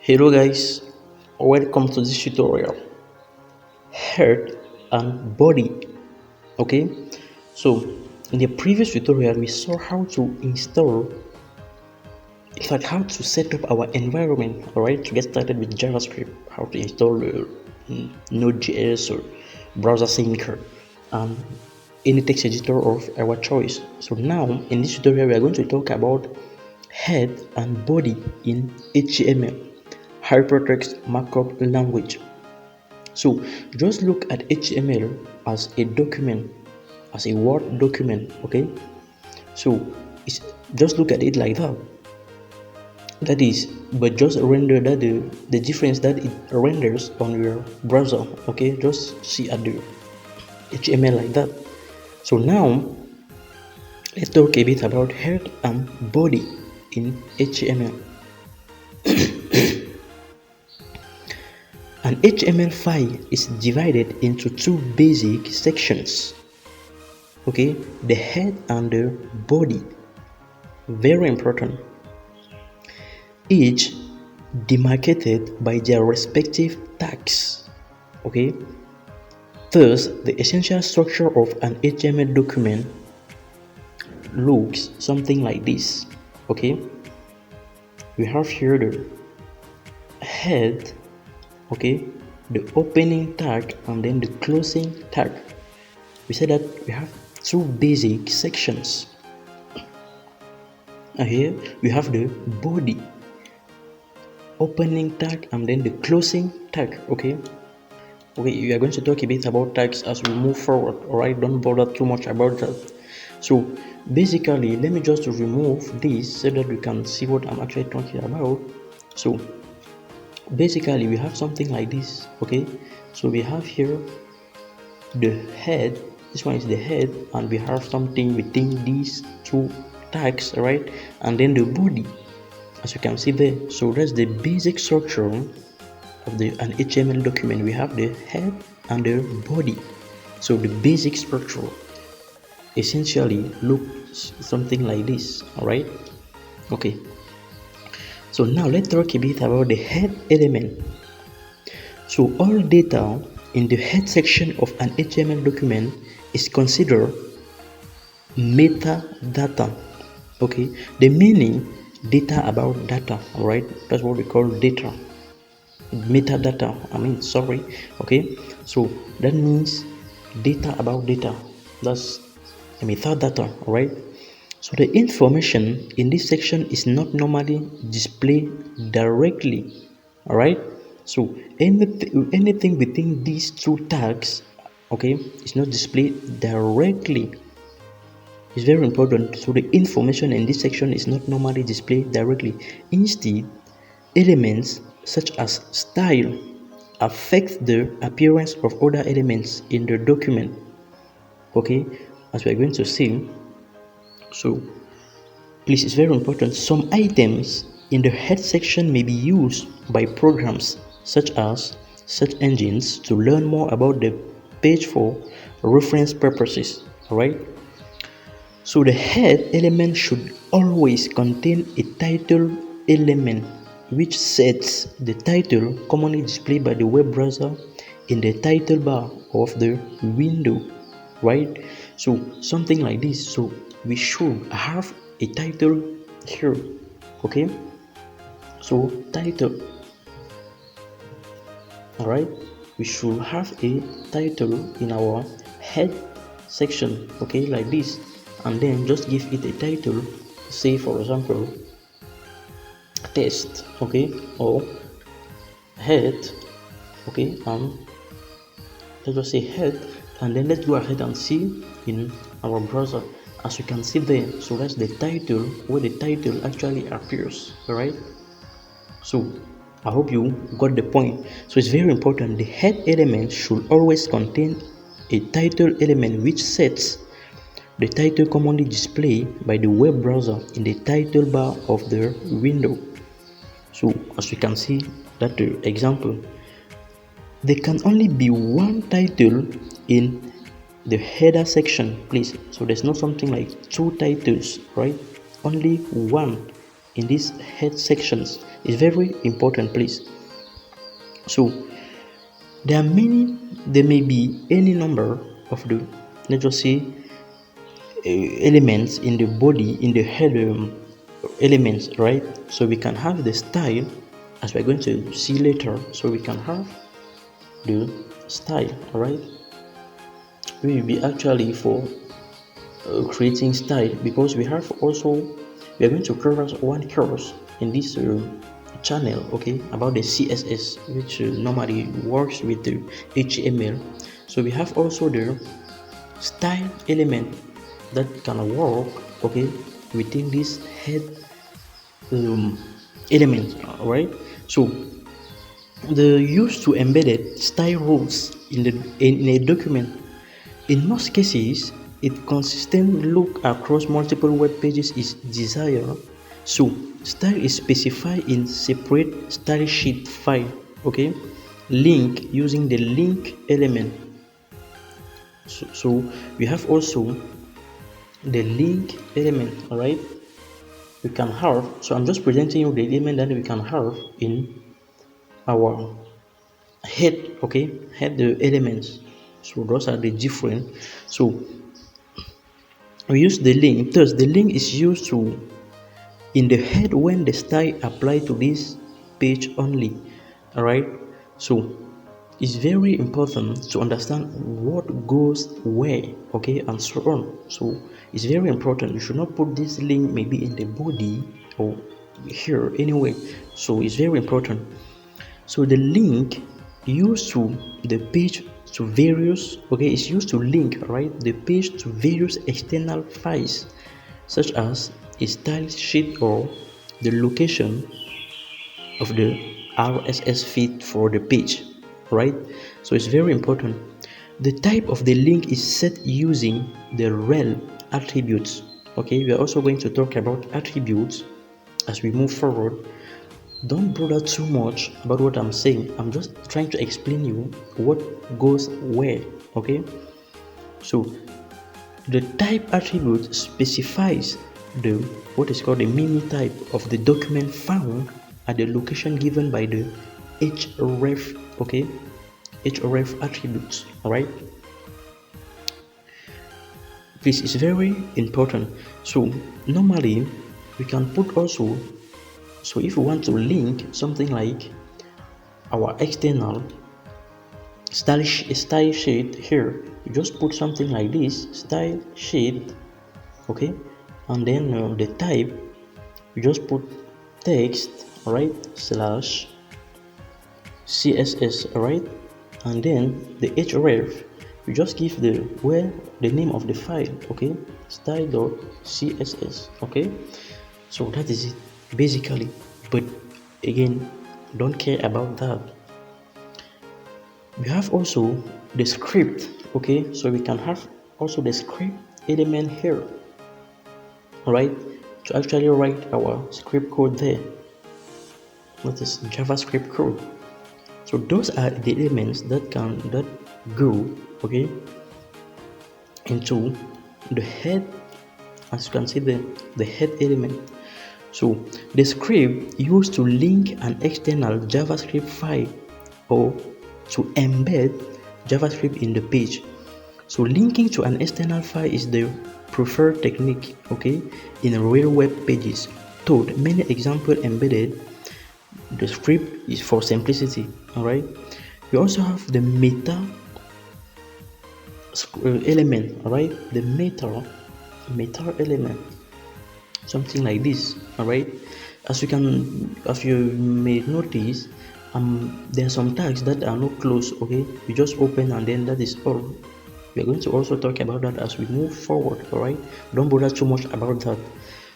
Hello guys, welcome to this tutorial, head and body. Okay, so in the previous tutorial we saw how to install, in fact how to set up our environment. Alright, to get started with JavaScript, how to install Node.js or browser sync and any text editor of our choice. So now in this tutorial we are going to talk about head and body in HTML, hypertext markup language. So just look at HTML as a document, as a Word document. Okay, so it's just look at it like that. That is, but just render that the difference that it renders on your browser. Okay, just see at the HTML like that. So now let's talk a bit about head and body in HTML. An HTML file is divided into two basic sections. Okay, the head and the body. Very important. Each demarcated by their respective tags. Okay, thus the essential structure of an HTML document looks something like this. Okay, we have here the head, okay, the opening tag and then the closing tag. We said that we have two basic sections, and here we have the body, opening tag and then the closing tag. Okay, we are going to talk a bit about tags as we move forward. All right, don't bother too much about that. So basically, let me just remove this so that we can see what I'm actually talking about. So basically we have something like this. Okay, so we have here the head. This one is the head, and we have something within these two tags, right? And then the body, as you can see there. So that's the basic structure of an HTML document. We have the head and the body. So the basic structure essentially looks something like this. All right, okay. So now let's talk a bit about the head element. So all data in the head section of an HTML document is considered metadata. Okay, the meaning data about data. All right, that's what we call data. Metadata. Okay, so that means data about data. That's metadata. All right. So the information in this section is not normally displayed directly. All right. So anything within these two tags, okay, is not displayed directly. It's very important. So the information in this section is not normally displayed directly. Instead, elements such as style affect the appearance of other elements in the document. Okay, as we are going to see. So please, it's very important. Some items in the head section may be used by programs such as search engines to learn more about the page for reference purposes. Alright. So the head element should always contain a title element which sets the title commonly displayed by the web browser in the title bar of the window. Right? So something like this. So we should have a title here. Okay, so title. All right, we should have a title in our head section. Okay, like this, and then just give it a title, say for example test. Okay, or head. Okay, let's just say head, and then let's go ahead and see in our browser. As you can see there, so that's the title, where the title actually appears. All right, so I hope you got the point. So it's very important. The head element should always contain a title element which sets the title commonly displayed by the web browser in the title bar of the window. So as you can see that the example, there can only be one title in the header section, please. So there's not something like two titles, right? Only one in these head sections. It's very important, please. So there may be any number of the, let's just say, elements in the body, in the head, elements, right? So we can have the style, as we're going to see later. So we can have the style, right? We will be actually for creating style, because we have also, we are going to cover one course in this channel, okay, about the CSS, which normally works with the HTML. So we have also the style element that can work, okay, within this head um, element, right? So the use to embedded style rules in a document. In most cases, a consistent look across multiple web pages is desired. So style is specified in separate style sheet file, okay, link using the link element. So we have also the link element, all right. We can have, so I'm just presenting you the element that we can have in our head, okay, head the elements. So those are the different. So we use the link. Thus the link is used to in the head when the style apply to this page only, all right. So it's very important to understand what goes where, okay, and so on. So it's very important. You should not put this link maybe in the body or here anyway. So it's very important. So the link used to the page to various, okay, it's used to link, right, the page to various external files such as a style sheet or the location of the RSS feed for the page, right? So it's very important. The type of the link is set using the rel attributes. Okay, we are also going to talk about attributes as we move forward. Don't bother too much about what I'm saying. I'm just trying to explain you what goes where. Okay, so the type attribute specifies the what is called the mini type of the document found at the location given by the href, okay, href attributes, all right. This is very important. So normally we can put also, so if we want to link something like our external style sheet here, you just put something like this, style sheet, okay, and then the type, you just put text, right, slash css, right, and then the href, you just give the where the name of the file, okay, style.css, okay. So that is it basically, but again, don't care about that. We have also the script, okay, so we can have also the script element here, right, to actually write our script code there. That is JavaScript code. So those are the elements that go, okay, into the head, as you can see the head element. So the script used to link an external JavaScript file or to embed JavaScript in the page. So linking to an external file is the preferred technique, okay, in real web pages. Though many examples embedded the script is for simplicity, all right. We also have the meta element, all right, the meta element, something like this, all right. As you may notice, there are some tags that are not closed, okay, you just open and then that is all. We are going to also talk about that as we move forward, all right. Don't bother too much about that.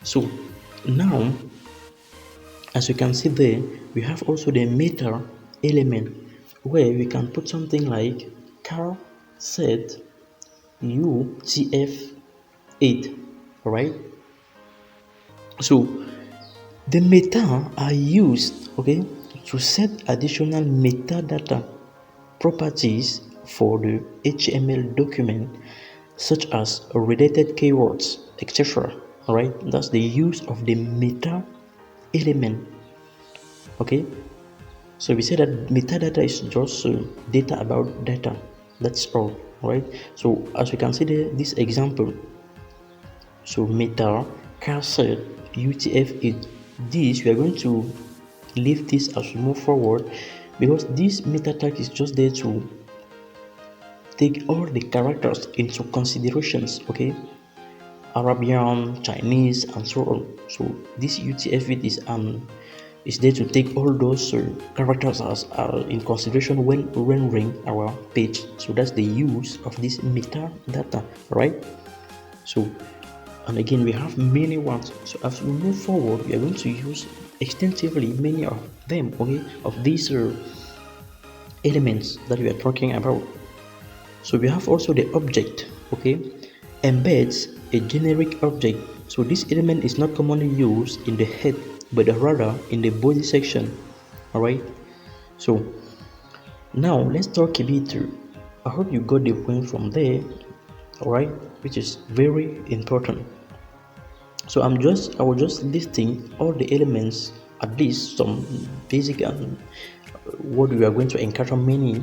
So now, as you can see there, we have also the meta element where we can put something like car set UTF-8, right? So the meta are used, okay, to set additional metadata properties for the HTML document, such as related keywords, etc. All right, that's the use of the meta element. Okay, so we say that metadata is just data about data. That's all, right? So as we consider this example, so meta, cassette, UTF-8, this we are going to leave this as we move forward, because this meta tag is just there to take all the characters into considerations. Okay, Arabian, Chinese, and so on. So this UTF-8 is there to take all those characters as in consideration when rendering our page. So that's the use of this metadata, right? So, and again, we have many ones. So as we move forward, we are going to use extensively many of them, okay, of these elements that we are talking about. So we have also the object, okay, embeds a generic object. So this element is not commonly used in the head, but rather in the body section. All right. So now let's talk a bit. I hope you got the point from there. All right, which is very important. So I was just listing all the elements, at least some basic and what we are going to encounter many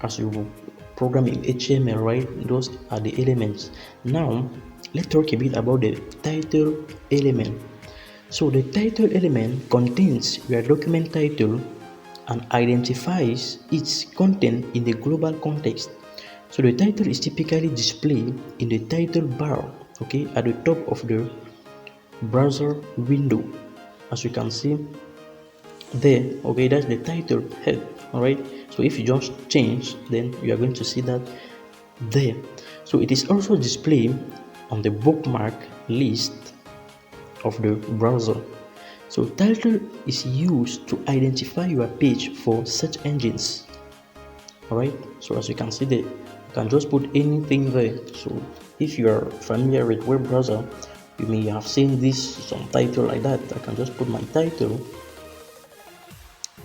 as you program in HTML, right? Those are the elements. Now let's talk a bit about the title element. So the title element contains your document title and identifies its content in the global context. So the title is typically displayed in the title bar, okay, at the top of the browser window, as you can see there. Okay, that's the title head. All right, so if you just change, then you are going to see that there. So it is also displayed on the bookmark list of the browser. So title is used to identify your page for search engines. All right, so as you can see there, you can just put anything there. So if you are familiar with web browser, you may have seen this some title like that. I can just put my title,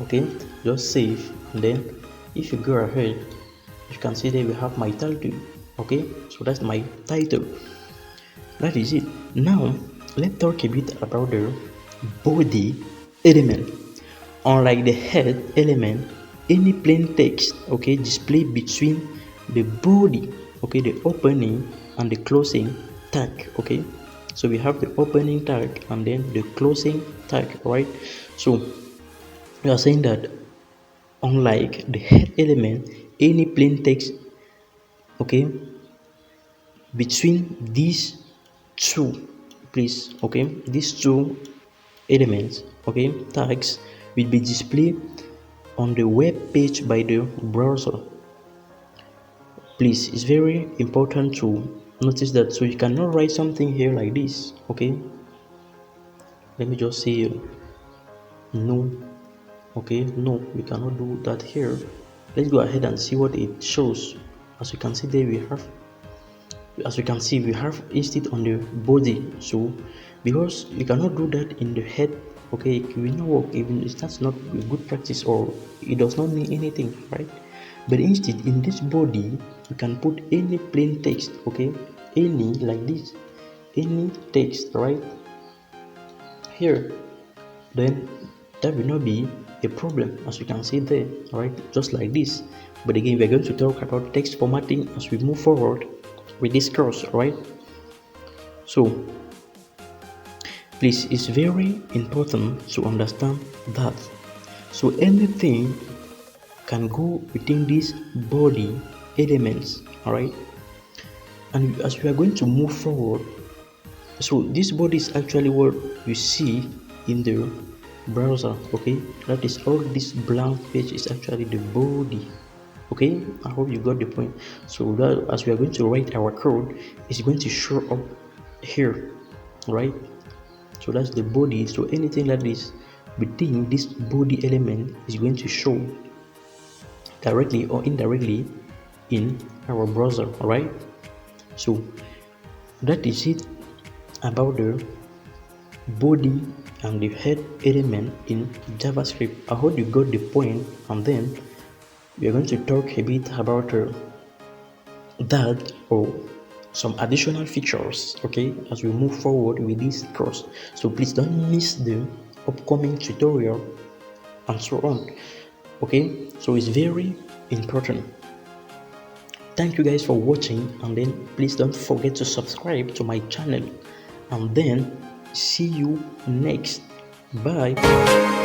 okay, just save, and then if you go ahead, you can see there we have my title. Okay, so that's my title. That is it. Now let's talk a bit about the body element. Unlike the head element, any plain text, okay, displayed between the body, okay, the opening and the closing tag. Okay, so we have the opening tag and then the closing tag, right? So we are saying that unlike the head element, any plain text, okay, between these two, please, okay, these two elements, okay, tags will be displayed on the web page by the browser. Please, it's very important to notice that. So you cannot write something here like this. Okay, let me just say no. Okay, no, we cannot do that here. Let's go ahead and see what it shows. As you can see there, we have instead on the body. So because we cannot do that in the head, okay, it will not work. Even if that's not a good practice, or it does not mean anything, right? But instead in this body you can put any plain text, okay, any like this, any text right here, then that will not be a problem, as you can see there, right, just like this. But again, we're going to talk about text formatting as we move forward with this course, right? So please, it's very important to understand that. So anything can go within these body elements, all right? And as we are going to move forward, so this body is actually what you see in the browser, okay? That is all this blank page is actually the body, okay? I hope you got the point. So that as we are going to write our code, it's going to show up here, right? So that's the body. So anything that is within this body element is going to show directly or indirectly in our browser, all right? So that is it about the body and the head element in JavaScript. I hope you got the point, and then we are going to talk a bit about that or some additional features, okay, as we move forward with this course. So please don't miss the upcoming tutorial and so on. Okay, so it's very important. Thank you guys for watching, and then please don't forget to subscribe to my channel, and then see you next. Bye.